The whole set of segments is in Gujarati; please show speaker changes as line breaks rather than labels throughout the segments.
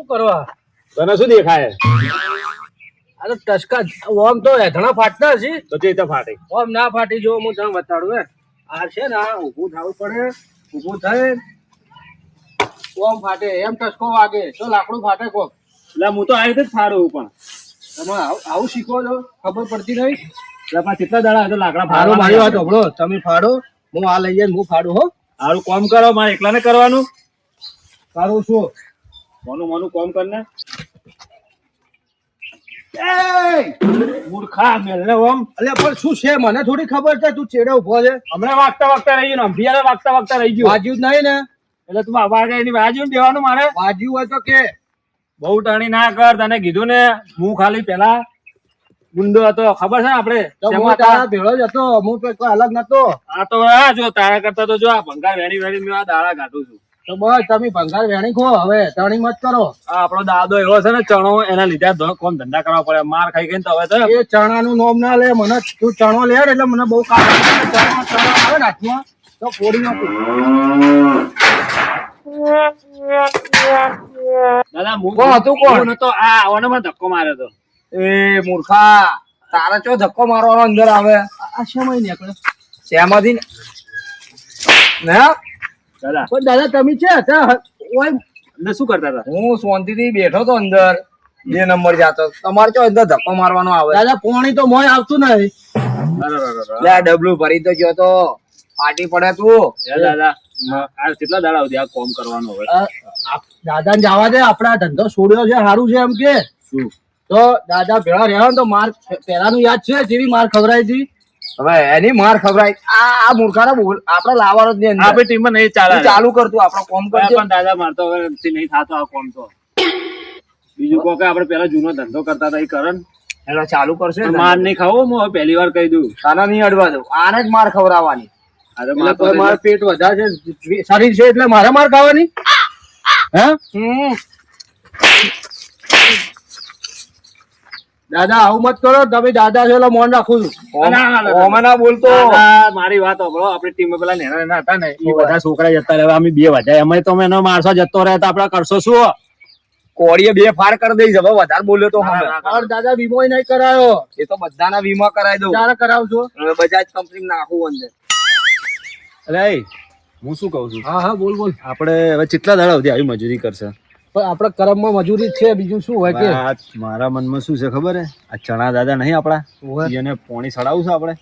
શું કરવા?
તને શું દેખાય?
અરે ટસકા ઓમ તો એધણા ફાટતા છે.
તો તે તો ફાટે.
ઓમ ના ફાટી જો હું તને બતાડું હે. આ છે ને ઊભું થવું પડે. ઊભું થાય ઓમ ફાટે એમ ટસકો વાગે તો લાકડું ફાટે કોક.
એટલે હું તો આ રીતે જ ફાડું પણ
તમે આવું શીખો છો ખબર પડતી નહીં.
એટલે પાછા કેટલા દાડા તો લાકડા
મારો મારી વાત
ફાડવા.
સાંભળો તમે ફાડો હું આ લઈ જઈને હું ફાડું હો.
હારું કોમ કરો, મારે એકલાને કરવાનું.
તારું શું
મોનું કોમ કરને.
મૂર્ખા મેલને ઓમ અલ્યા પણ શું છે મને થોડી ખબર છે તું ચેડે ઉભો છે.
હમણાં વાગતા રહી ગયું, અંભિયારે વાગતા રહી ગયું.
વાજ્યું જ નહીં ને
એટલે તું વાગે એની બાજુ દેવાનું મારે.
વાજ્યું હોય તો કે
બહુ ટાણી ના કર, તને કીધું ને. હું ખાલી પેલા ગુંડો હતો, ખબર છે ને આપડે
તો હું
શેમાં હતા?
તારા ભેળો જ હતો હું કોઈ અલગ નતો.
આ તો આ જો તારા કરતા તો જો આ ભંગાર વેણી મેં આ દાડા કાઢું છું.
તો બસ તમે ભંગાર વેણી ખો હવે ટણી મત કરો.
આ આપણો દાદો એવો છે ને ચણો, એના લીધે કોમ ધંધા કરવા પડે. માર ખાઈ ગઈ ને તો હવે તો
એ ચણાનું નોમ ના લે મને તું ચણો લે એટલે મને બહુ કામ ચણો આવે ને હાથમાં તો ફોડી નાખું.
દાદા
કોણ હતું કોણ?
હું નતો, આ આવવાનો મને ધક્કો માર્યો હતો.
એ મૂર્ખા તારે ચો ધક્કો મારવાનો અંદર આવે આ શેમાં નીકળે શેમાંથી ને
દાદા
પણ દાદા તમે છે હતા ઓય
એટલે શું કરતા હતા?
હું શાંતિથી બેઠો તો અંદર 2 નંબર જાતો તમારે ચો અંદર ધક્કો મારવાનો આવે દાદા પાણી તો મોય આવતું નહીં. લે ડબલું ભરી તો ગયો તો પાટી પડે તું.
દાદા આ કેટલા દાડા સુધી આ કોમ કરવાનું હવે?
દાદા ને જવા દે આપડા ધંધો છોડ્યો છે સારું છે એમ કે
શું
તો દાદા ભેળા રહ્યા ને તો માર પેલાનું યાદ છે જેવી માર ખવરાઈ હતી હવે એની માર ખવરાઈ આ મૂર્ખાને બોલ આપડે લાવવાનો જ નહીં અંદર.
આપણી ટીમમાં નહીં ચાલે.
તું ચાલુ કરતું આપણો કોમ કરજે.
પણ દાદા મારતો હવે નહીં થતો આ કોમ તો. બીજું કોઈ કે આપણે પેલા જૂનો ધંધો કરતા હતા એ કરન
એનો ચાલુ કરશે ને.
માર નહીં ખાવો, હું હવે પહેલી વાર કહી દઉં.
આને નહીં અડવા દઉં આને જ માર ખવડાવવાની.
આ તો
એટલે
મારતો
કોઈ માર પેટ વધારે છે શરીર છે એટલે મારે માર ખાવાની હે દાદા આવું મત કરો તમે દાદા છો એટલે મોન રાખું છું. ઓમાં ના બોલતો.
દાદા, મારી વાત સાંભળો. આપણી ટીમમાં પેલા નેના હતા ને એ બધા છોકરા જતા રહ્યા. અમે 2 વાગ્યા અમે તો એનો મારસો જતો રહ્યા તો આપડે કરશો શું?
કોળીએ 2 ફાડ કરી દઈશ હવે વધારે બોલ્યો તો
ના,
હવે.
ના,
પણ દાદા વીમો નહીં કરાયો એ તો બધાના વીમા કરાવી દઉં. ક્યારે કરાવજો? હવે બજાજ કંપની નાખું અંદર.
અરે હું શું કઉ છું,
હા હા બોલ બોલ.
આપણે હવે કેટલા દાડા સુધી આવી મજૂરી કરશે?
પણ આપડે કર્મમાં મજૂરી જ છે બીજું શું હોય કે
મારા મનમાં શું છે ખબર હે? આ ચણા દાદા નહીં આપડા, એને પોણી સડાવું છે આપણે.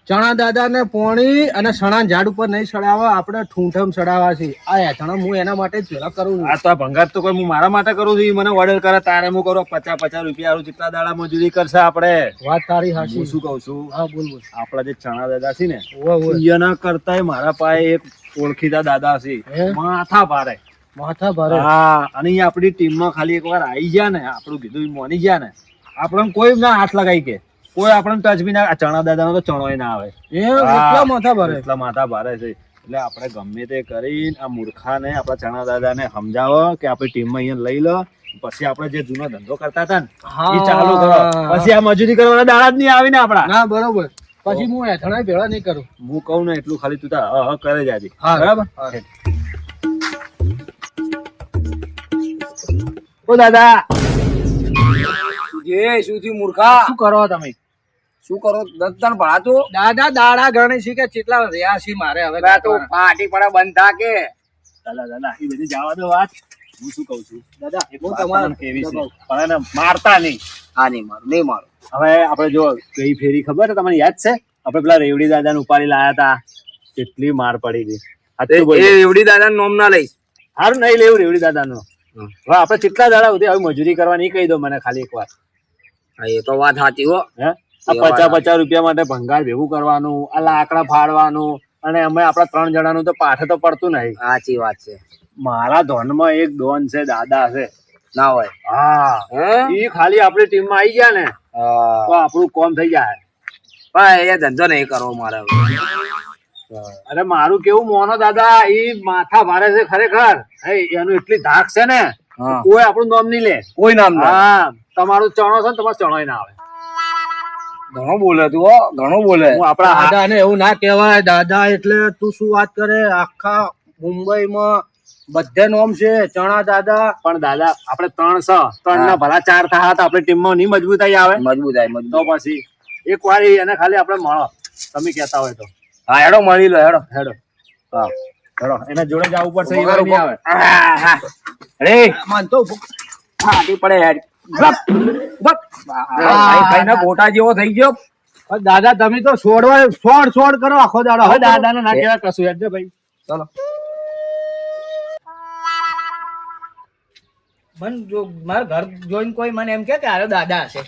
ચણા દાદા ને પોણી અને સણા ઝાડ ઉપર નહીં સડાવવા આપણે ઠૂંઠમ સડાવવા છે. આ હેઠણ હું એના માટે જ પેલા કરું છું.
આ તો આ ભંગાર તો કોઈ હું મારા માટે કરું છું, ઈ મને ઓર્ડર કરે તારે હું કરું. 50 રૂપિયા કેટલા દાડા મજૂરી કરશે આપણે?
વાત તારી હાચી.
હું શું કઉ છું,
હા બોલ બોલ.
આપડા જે ચણા દાદા છે ને
ઓય ઓય
એના કરતા મારા પાસે એક ઓળખીતા દાદા છે,
હે?
માથા ભારે.
માથા ભારે.
હા, અને ઈ આપડી ટીમમાં ખાલી એકવાર આવી ગયા ને, આપણું કીધું ઈ મોની ગયા ને, આપણને કોઈ ના હાથ લગાઈ કે કોઈ આપણને ટચ બી ના. ચણા દાદા નો તો ચણોય ના આવે.
એટલા માથા ભારે.
એટલા માથા ભારે છે. એટલે આપણે ગમે તે કરીને આ મૂર્ખાને આપણા ચણા દાદા ને સમજાવો કે આપણી ટીમમાં અહીંયા લઈ લો. પછી આપણે જે જૂનો ધંધો કરતા હતા ને એ ચાલુ કરો. પછી આ મજૂરી કરવાના દાડા જ નહીં આવી ને આપડા.
ના બરોબર. પછી હું હેઠણા ભેળા નહીં કરું.
હું કહું ને એટલું ખાલી તું તાર કરે જાજે.
હા
બરાબર.
ઓ દાદા જે શું થયું મૂર્ખા?
શું કરો તમે?
શું કરો દત્તન ભણાતું? દાદા દાડા ગણી છે કે કેટલા રહ્યા છે મારે હવે તો પાટી પડે બંધ થા કે
દાદા એ બધી જવા દો વાત. હું શું કઉ છું
દાદા
એક વાત તમને કેવી છે, પણ એને મારતા નહીં.
હા નહીં મારું નહીં મારું.
હવે આપણે જો ગઈ ફેરી ખબર છે તમને યાદ છે? આપણે પેલા રેવડી દાદા ને ઉપાડી લાયા હતા, કેટલી માર પડી ગઈ.
એ એવડી દાદા નોમ ના લઈશ.
સારું નહીં લેવું રેવડી દાદા નો. હવે આપણે કેટલા દાડા સુધી આવી મજૂરી કરવાની કહી દો મને ખાલી એક વાર.
એ તો વાત સાચી હો.
હે આ 50 રૂપિયા માટે ભંગાર ભેગું કરવાનું, આ લાકડા ફાડવાનું, અને અમે આપડા 3 જણાનું તો પાઠે તો પડતું નહીં.
સાચી વાત છે.
મારા ધોનમાં એક ડોન છે, દાદા છે.
ના હોય.
હા, ઈ ખાલી આપણી ટીમમાં આવી ગયા ને તો આપણું કોમ થઈ જાય.
પણ એ ધંધો નહીં કરવો મારે.
અરે મારું કેવું મોનો દાદા, ઈ માથા ભારે છે ખરેખર. એનું એટલી ધાક છે ને કોઈ આપણું નામ નહીં લે.
કોઈ નામ ના.
હા, તમારું ચણો છે ને તમારે ચણોય ના આવે.
ઘણો બોલે તું હો, ઘણો બોલે.
હું આપડા
દાદા ને એવું ના કહેવાય. દાદા એટલે તું શું વાત કરે? આખા મુંબઈમાં બધે નોમ છે ચણા દાદા.
પણ દાદા આપણે 3 છે, 3 ના ભલા 4 થયા તો આપણી ટીમમાં નહીં મજબૂતાઈ આવે. તો પછી એક વાર એને ખાલી આપણે મળો, તમે કહેતા હોય તો.
હા હેડો મળી લો હેડો.
હા હેડો, એના જોડે જ આવવું પડશે. એ વાર નહીં આવે.
અરે મન તો ફાટી પડે યાર. ભાઈ ના ગોટા જેવો થઈ ગયો.
દાદા તમે તો છોડ કરો આખો દાડો.
હવે દાદાને ના કહેવાય કશું યાર ભાઈ.
ચલો
મન જો મારા ઘર જોઈને કોઈ મને એમ કે આરો દાદા હશે.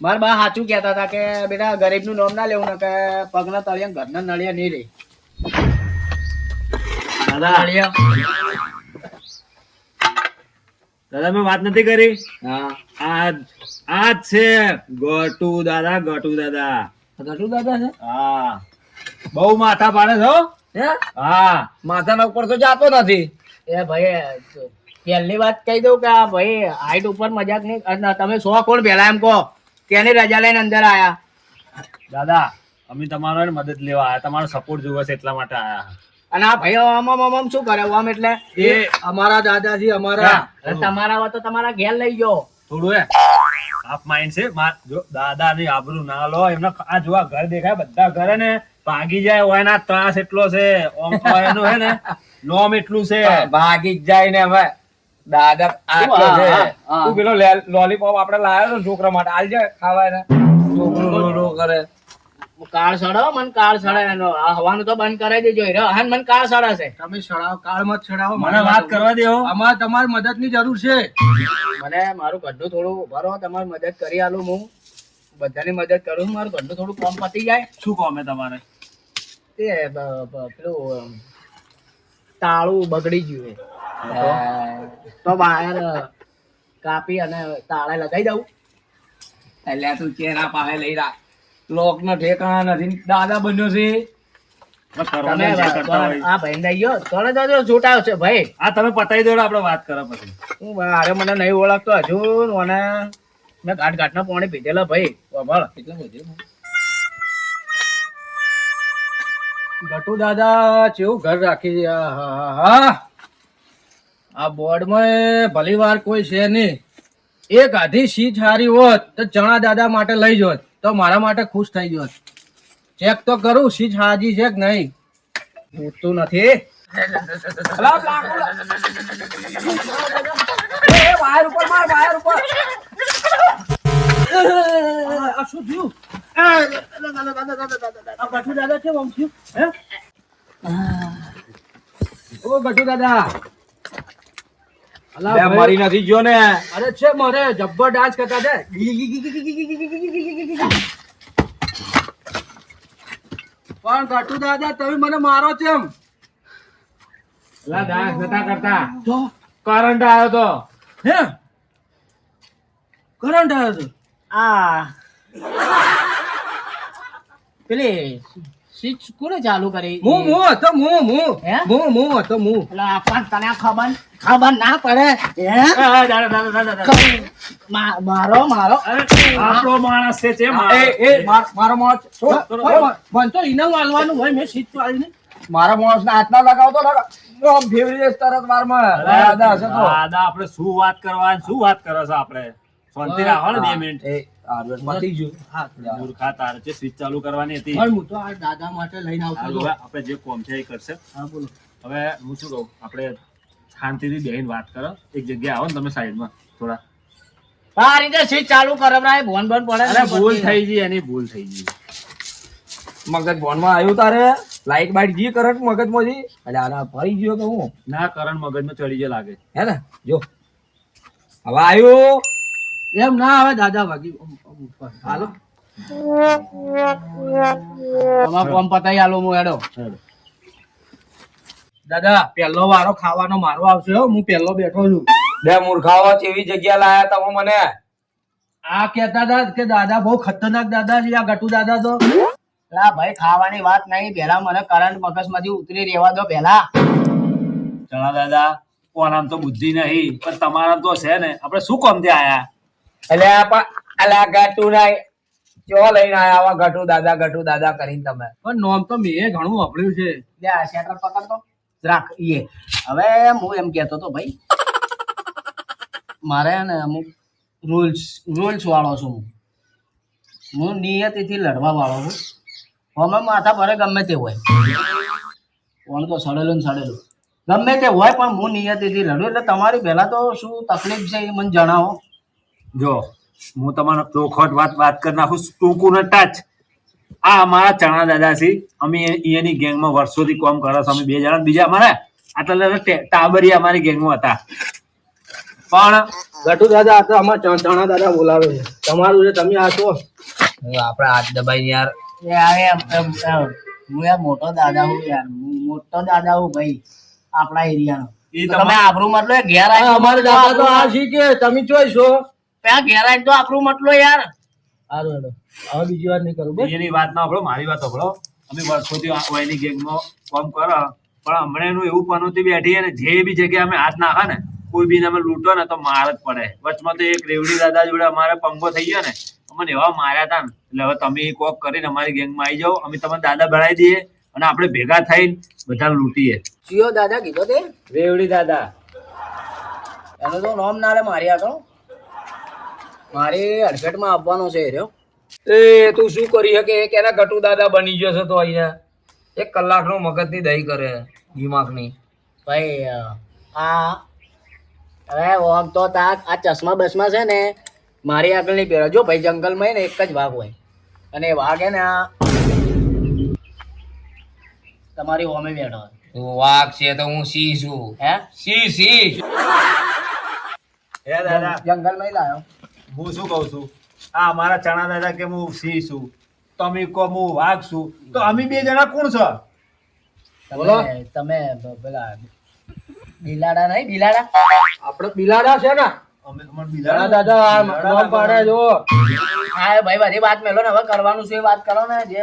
મારા બા સાચું કહેતા હતા કે બેટા ગરીબ નું નામ ના લેવું ને કે પગના તળિયા ઘરના નળિયા નહીં રે.
દાદા મેં વાત નથી કરી.
હા
આ જ છે ગટુ દાદા.
ગટુ દાદા છે.
હા બહુ માથા પાડે છો. હા
માથાના ઉપર તો જાતો નથી.
એ ભાઈ પહેલી વાત કહી દઉં કે આ ભાઈ હાઈટ ઉપર મજાક નહીં. અને તમે 100 કોણ પેલા એમ કહો કેની રજા લઈને અંદર આયા.
દાદા અમે તમારો મદદ લેવા આયા, તમારો સપોર્ટ જોવે છે એટલા માટે આયા.
અને આ ભાઈ આમ શું કરે આમ એટલે
એ અમારા દાદાજી અમારા.
તમારા હોય તો તમારા ઘેર લઈ જાઓ.
થોડું હાફ માઇન્ડ છે. જો દાદા ની આબરૂ ના લો. એમને આ જોવા ઘર દેખાય, બધા ઘરે ને ભાગી જાય હોય ના ત્રાસ એટલો છે. એનું હે ને નોમ એટલું છે,
ભાગી જ જાય ને. હવે દાદા આટલો છે. તું પેલો લોલીપોપ આપણે લાવ્યો તો છોકરા માટે આલ જાય ખાવાય ને. છોકરો રો કરે.
કાળ સડો મને કાળ સડે એનો હવાનું તો બંધ કરાવી દેજો. હન મને કાળ સડે છે.
તમે છડાવો કાળ મત છડાવો.
મને વાત કરવા દેવો.
અમારે તમારી મદદ ની જરૂર છે.
મને મારું ઘરનું થોડું ભરો, તમારી મદદ કરી આલું. હું બધાની મદદ કરું. મારું ઘરનું થોડું કામ પતી જાય.
શું કામ હે તમારે?
તે પેલું તાળું બગડી ગયું તો બહાર કાપી અને તાળા લગાઈ દઉં.
એટલે તું ચેના પાસે લઈ રાખ. લોક નો ઠેકાણા નથી. દાદા બન્યો છે.
તમે આ ભાઈ લઈ ગયો તોડે તો છૂટાયો છે ભાઈ.
આ તમે પતાવી દો, આપણે વાત કરો પછી.
હું અરે મને નહીં ઓળખતો હજુ. મને મેં ઘાટ ના પાણી પીધેલા ભાઈ.
એટલા બધું ગટુ દાદા કેવું ઘર રાખી. આ બોર્ડ માં ભલી વાર કોઈ છે નહીં. એક આધી સીટ હારી હોત તો ચણા દાદા માટે લઈ જોત તો મારા માટે ખુશ થઈ જોત. ચેક તો કરું સીટ હાજી છે કે નહીં.
ઉઠતું નથી.
વાયર ઉપર માર, વાયર ઉપર.
શું થયું? ગટુ દાદા છે આમ થયું.
ઓ ગટુ દાદા
બે મરી નથી ગયો ને.
અરે છે મારે જબ્બર ડાન્સ કરતા છે. પણ ગટુ દાદા તમે મને મારો છે એમ.
ડાન્સ નતા કરતા,
તો
કરંટ આવ્યો તો.
હે કરંટ આવ્યો તો.
આ પેલી સ્વિચ કોને ચાલુ કરી?
હું હતો હું
હે?
હતો હું.
એટલે આપણ તને ખબર ના પડે. મારો
આપણો માણસ છે તે
મારો માણસ મને તો ઇનામ આલવાનું હોય. મેં સીટ પાડીને મારા માણસ ને હાથ ના લગાવતો ફેવરી દઈશ તરત વારમાં. દાદા હશે તો
દાદા આપણે શું વાત કરવા, શું વાત કરો છો આપણે? શાંતિ રાખો ને 2 મિનિટ.
પતી ગયું.
મૂર્ખા તારે છે સ્વિચ ચાલુ કરવાની હતી.
પણ હું તો આ દાદા માટે લઈને આવતો હતો.
હવે આપણે જે કોમ છે એ કરશે.
હા બોલો.
હવે હું શું કહું, આપણે શાંતિથી બેહીને વાત કરો. એક જગ્યાએ આવો ને તમે સાઈડમાં થોડા.
આ રીતે સ્વિચ ચાલુ કરાવરાય બોન પડે.
અરે ભૂલ થઈ ગઈ, એની ભૂલ થઈ ગઈ.
મગજ ફોનમાં આવ્યું તારે લાઈટ બાઈટ જી કરંટ મગજ માંથી. એટલે આના ફરી ગયો તો હું
ના કરંટ મગજમાં ચડી જાય લાગે.
હે ને જો હવે આવ્યું. એમ ના આવે દાદા ભાગી હાલો.
તમારે કોમ પતાઈ આલો હું હેડો.
દાદા પહેલો વારો ખાવાનો મારો આવશે હો. હું પહેલો બેઠો છું. બે મૂર્ખાઓ એવી જગ્યા લાયા તમે મને. આ કેતા હતા કે દાદા બહુ ખતરનાક દાદા છે આ ગટુ દાદા તો.
લા ભાઈ ખાવાની વાત નહીં. પેલા મને કરંટ મગજમાંથી ઉતરી રહેવા દો પેલા.
ચણા દાદા કોણ આમ તો બુદ્ધિ નહીં, પણ તમારા તો છે ને. આપણે શું કામ થી આયા?
એટલે અલા ગટુ ના ચો લઈને આયા ગટુ દાદા કરીને તમે. પણ નોમ તો મેં ઘણું વાપર્યું છે.
લે આ શેટર પકડ તો. રાખ ઈએ. હવે હું એમ કહેતો તો ભાઈ, મારે ને અમુક રૂલ્સ વાળો છું હું નિયતિથી લડવા વાળો છું. અમે માથા ભરે ગમે તે હોય, કોણ તો સડેલું ને સડેલું ગમે તે હોય, પણ હું નિયતિથી લડું. એટલે તમારી પહેલા તો શું તકલીફ છે એ મને જણાવો.
જો હું તમારો ચોખવટ વાત કરી નાખું, ટૂંકું ને ટચ. આ અમારા ચણા દાદા છે, અમે એની ગેંગમાં વર્ષોથી કામ કરો છો અમે 2 જણા. બીજા અમારા આટલા ટાબરિયા અમારી ગેંગમાં હતા. પણ
ગટુ દાદા આ તો અમારા ચણા દાદા બોલાવે છે. તમારું છે, તમે આ છો.
આપણે હાથ દબાઈ યાર. હું યાર મોટો દાદા હું યાર, મોટો દાદા હું ભાઈ આપણા એરિયાનો. તમે આબરૂ મતલો ઘેર
આ અમારા દાદા તો આ છે કે તમે ચોઈ છો.
ત્યાં ઘેર આવીને તો આબરૂ મતલો યાર.
સારું હેડો, હવે બીજી વાત નહીં કરું બસ.
એની વાત ના સાંભળો, મારી વાત સાંભળો. અમે વર્ષોથી એની ગેંગમાં કામ કરો, પણ હમણાં એનું એવું પનોતી બેઠી ને જે બી જગ્યાએ અમે હાથ નાખા ને કોઈ બી અમે લૂંટો ને તો માર જ પડે. વચમાં તો એક રેવડી દાદા જોડે અમારે પંગો થઈ ગયો ને, અમને એવા માર્યા હતા ને. એટલે હવે તમે કોક કરીને અમારી ગેંગમાં આવી જાઓ, અમે તમને દાદા બનાવી દઈએ અને આપણે ભેગા થઈને બધા લૂંટીએ.
ચિયો દાદા કીધો તે
રેવડી દાદા
એનું તો નામ ના લે મારી આગળ. મારી અડફેટમાં આપવાનો છે એ રહ્યો.
એ તું શું કરી શકે? કેના ગટુ દાદા બની જશે તો અહીંયા 1 કલાકનો મગજની દહીં કરે દિમાગની.
ભાઈ આ હવે ઓમ તો આ ચશ્મા બસમાં છે ને મારી આગળ નહીં પહેરો. જો ભાઈ જંગલમાં ને એક જ વાઘ હોય અને એ વાઘ હે ને આ તમારી હોમે બેઠો હોય.
તું વાઘ છે તો હું સિંહ છું.
હે
સિંહ.
હે દાદા,
જંગલમાં લાયો.
હું શું કઉ છું, આ અમારા ચણા દાદા કે હું સિંહ છું, તમે કહો હું વાઘ છું, તો અમે 2 જણા કોણ છો?
બોલો.
તમે પેલા બિલાડા નહીં, બિલાડા
આપણે બિલાડા છે ને.
અમે તમારા
ચણા
બિલાડા
દાદા આ નામ પાડે જો.
હા ભાઈ બધી વાત મેલો ને, હવે કરવાનું શું એ વાત કરો ને. જે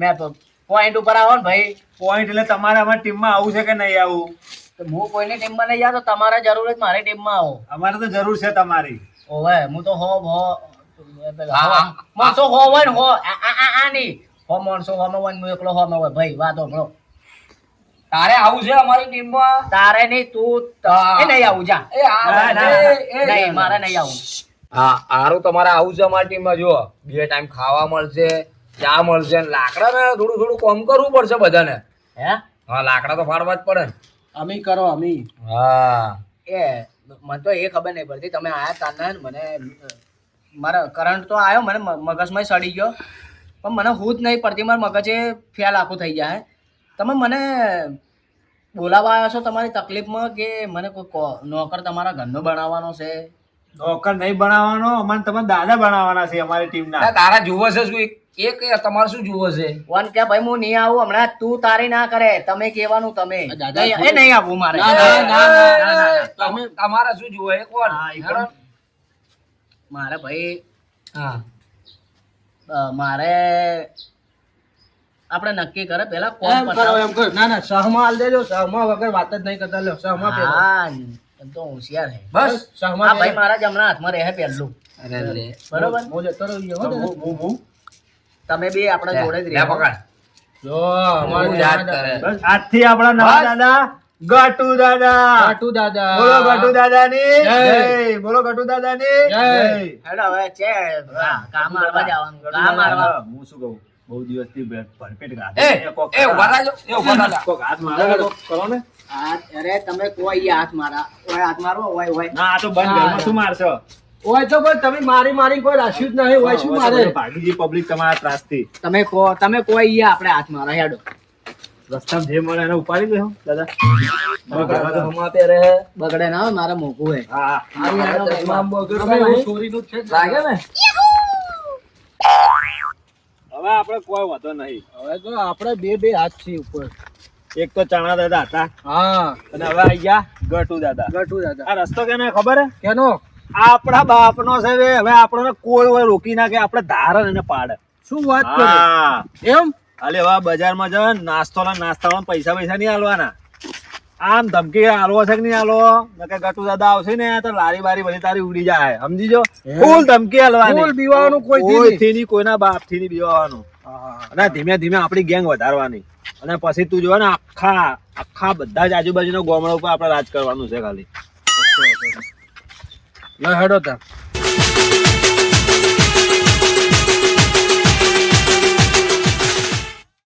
મેં પોઈન્ટ ઉપર આવો ને ભાઈ,
પોઈન્ટ એટલે તમારે અમારી ટીમમાં આવું છે કે નહીં આવું?
તો હું કોઈની ટીમમાં નહીં જાતો, તમારે જરૂર જ મારી ટીમમાં આવો.
અમારે તો જરૂર છે તમારી.
ઓવે હું તો માણસો હો હોય ને હો આ નહીં હો માણસો હોમાં હોય ને હું એકલો હોમાં હોય. ભાઈ વાત હોભળો,
તારે આવું છે અમારી ટીમમાં?
તારે નહીં, તું એ નહીં આવું જા.
એ આ
નહીં મારે નહીં આવું.
હા હારું, તમારે આવું છે અમારી ટીમમાં. જો 2 ટાઈમ ખાવા મળશે, ચા મળશે, ને લાકડા ને થોડું કામ કરવું પડશે બધાને.
હે
હા લાકડા તો ફાડવા જ પડે ને.
અમી કરો અમી.
હા
એ મને તો એ ખબર નહીં પડતી, તમે આયા તાના મને મારા કરંટ તો આવ્યો, મને મગજમાં સડી ગયો, પણ મને હું જ નહીં પડતી. મારા મગજે ફેલ આખું થઈ જાય. તમે મને બોલાવા આવ્યા છો તમારી તકલીફમાં કે મને કોઈ નોકર તમારા ઘરનો બનાવવાનો છે?
નોકર નહીં બનાવવાનો, અમારે તમારે દાદા બનાવવાના છે અમારી ટીમના.
તારા જુઓ છે શું? એક તમારે શું જુઓ છે?
વન કે ભાઈ હું નહીં આવું હમણાં, તું તારી ના કરે, તમે કહેવાનું તમે.
દાદા,
એ નહીં આવું મારે.
તમારે શું જુઓ? એક વાર
મારે ભાઈ
હા
મારે આપણે નક્કી કરે પેલા કોણ
એમ કરો એમ કરો. ના ના સહમાં આલ દેજો. સહમાં વગર વાત જ નહીં કરતા. લ્યો સહમાં પહેરો.
હા એમ તો હોશિયાર છે.
બસ
આ
સહમાં
ભાઈ મારા જ હમણાં હાથમાં રહે પહેલું.
અરે લે
બરોબર,
હું જતો રહ્યો હો દાદા.
તમે બે આપણા જોડે જ
લે
રહ્યો.
પકડ.
જો અમારે
હું યાદ કરે.
બસ આજથી આપણા નવા
બસ.
દાદા ગટુ દાદા.
ગટુ દાદા.
બોલો ગટુ દાદાની
જય.
જય. બોલો ગટુ દાદાની
જય.
જય.
હેડો હવે છે કામ મારવા જવાનું.
ગટુ
કામ મારવા.
દાદા, હું શું કહું, બહુ દિવસથી ભરપેટ ગાધા.
એ
કોક
એ ઉભા રહેજો. એ ઉભા રહેજો.
કોક હાથ મારો ને કોક કરો ને.
અરે તમે કોઈ હાથ મારા ઓય હાથ મારો ઓય ઓય.
ના આ તો બંધ ઘરમાં શું મારશો?
હોય તો પણ તમે મારી કોઈ રાખ્યું જ નહીં. હોય શું મારે?
ભાગીજી પબ્લિક તમારા ત્રાસથી.
તમે કોઈ આપણે હાથ મારા. હેડો
રસ્તામાં જે મળે એને ઉપાડી દેજો દાદા.
બગડે ના હોય, મારે મોઘું હે.
હા
તમે ચોરીનું જ છે.
લાગે ને?
હવે આપણે કોઈ વાંધો નહીં.
હવે તો આપણે બે હાથ છે ઉપર.
એક તો ચણા દાદા હતા
હા
અને હવે આઈ ગયા ગટુ દાદા.
ગટુ દાદા.
આ રસ્તો કેને ખબર હે?
કેનો?
આપણા બાપનો છે હવે. હવે આપણને કોઈ હોય રોકી નાખે, આપણે ધારણ એને પાડે.
શું વાત કરો
હા
એમ?
હાલે હવે બજારમાં જાવ નાસ્તામાં પૈસા નહીં આલવાના. આમ ધમકી આલવો છે કે નહીં આલવો? કે ગટુ દાદા આવશે ને તો લારી બારી બધી તારી ઉડી જાય, સમજી જો. ફૂલ ધમકી આલવાની.
ફૂલ બીવાનું કોઈથી નહીં.
કોઈથી નહીં, કોઈના બાપથી નહીં બીવાનું. અને ધીમે ધીમે આપણી ગેંગ વધારવાની અને પછી તું જોવે ને આખા બધા જ આજુબાજુના ગામડા ઉપર આપણે રાજ કરવાનું છે ખાલી.
હેડો તા